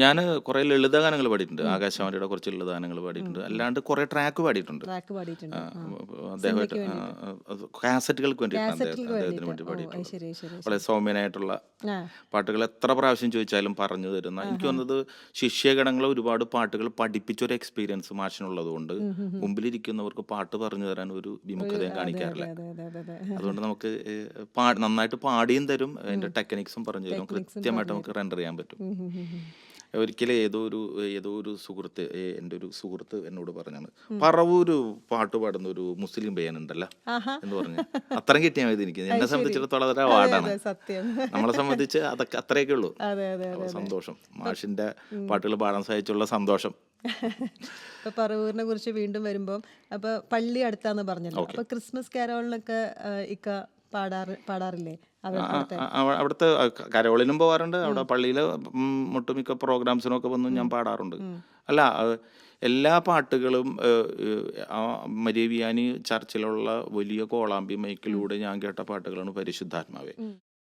ഞാൻ കുറേ ലളിതഗാനങ്ങൾ പാടിയിട്ടുണ്ട്. ആകാശവാണിയുടെ കുറച്ച് ലളിതഗാനങ്ങൾ പാടിയിട്ടുണ്ട്. അല്ലാണ്ട് കുറേ ട്രാക്ക് പാടിയിട്ടുണ്ട്. ട്രാക്ക് പാടിയിട്ടുണ്ട്. അദ്ദേഹമായിട്ട് കാസറ്റുകൾക്ക് വേണ്ടിയിട്ടാണ് കാസറ്റുകൾക്ക് അദ്ദേഹത്തിന് വേണ്ടിയിട്ട്. വേണ്ടി ഓ, അത് പാടിയിട്ടുള്ളത്. ശരി ശരി വളരെ ശരി. സൗമ്യനായിട്ടുള്ള ആ പാട്ടുകൾ എത്ര പ്രാവശ്യം ചോദിച്ചാലും പറഞ്ഞു തരുന്ന, എനിക്ക് തോന്നുന്നത് ശിഷ്യഗണങ്ങളെ ഒരുപാട് പാട്ടുകൾ പഠിപ്പിച്ചൊരു എക്സ്പീരിയൻസ് മാഷിനുള്ളത് കൊണ്ട് മുമ്പിലിരിക്കുന്നവർക്ക് പാട്ട് പറഞ്ഞു തരാൻ ഒരു വിമുഖതയും അതെ കാണിക്കാറില്ല. അതെ അതെ അതെ അതെ. അതുകൊണ്ട് നമുക്ക് നന്നായിട്ട് പാടിയും തരും, അതിൻ്റെ ടെക്നിക്സും പറഞ്ഞു തരും, കൃത്യമായിട്ട് നമുക്ക് റെൻഡർ ചെയ്യാൻ പറ്റും. ഒരിക്കലും ഏതോ ഒരു സുഹൃത്ത്, എൻ്റെ ഒരു സുഹൃത്ത് എന്നോട് പറഞ്ഞാണ്, പറവൂര് പാട്ട് പാടുന്ന ഒരു മുസ്ലിം പയ്യനുണ്ടല്ലോ ആഹാ. എന്ന് പറഞ്ഞു. അത്രയും കിട്ടിയാൽ മതി എനിക്ക്. എന്നെ സംബന്ധിച്ചിടത്തോളം അതൊരു അതെ അവാർഡാണ്. അതെ സത്യം. നമ്മളെ സംബന്ധിച്ച് അതൊക്കെ അത്രയൊക്കെ ഉള്ളൂ. അതെ അതെ അപ്പോൾ അതെ. സന്തോഷം, മാഷിൻ്റെ പാട്ടുകൾ പാടാൻ സാധിച്ചുള്ള സന്തോഷം. ഇപ്പൊ പറവൂരിനെ കുറിച്ച് വീണ്ടും വരുമ്പം അപ്പൊ പള്ളി അടുത്താന്ന് പറഞ്ഞല്ലോ. അപ്പൊ ക്രിസ്മസ് കാരോളിനൊക്കെ ഇക്ക പാടാറില്ലേ അവിടുത്തെ? അവിടുത്തെ കരോളിനും പോകാറുണ്ട്. അവിടെ പള്ളിയിൽ ഒട്ടുമിക്ക പ്രോഗ്രാംസിനൊക്കെ വന്ന് ഞാൻ പാടാറുണ്ട്. അല്ല, എല്ലാ പാട്ടുകളും ആ മരിയ വിയാനി ചർച്ചിലുള്ള വലിയ കോളാമ്പി മൈക്കിലൂടെ ഞാൻ കേട്ട പാട്ടുകളാണ് പരിശുദ്ധാത്മാവേ.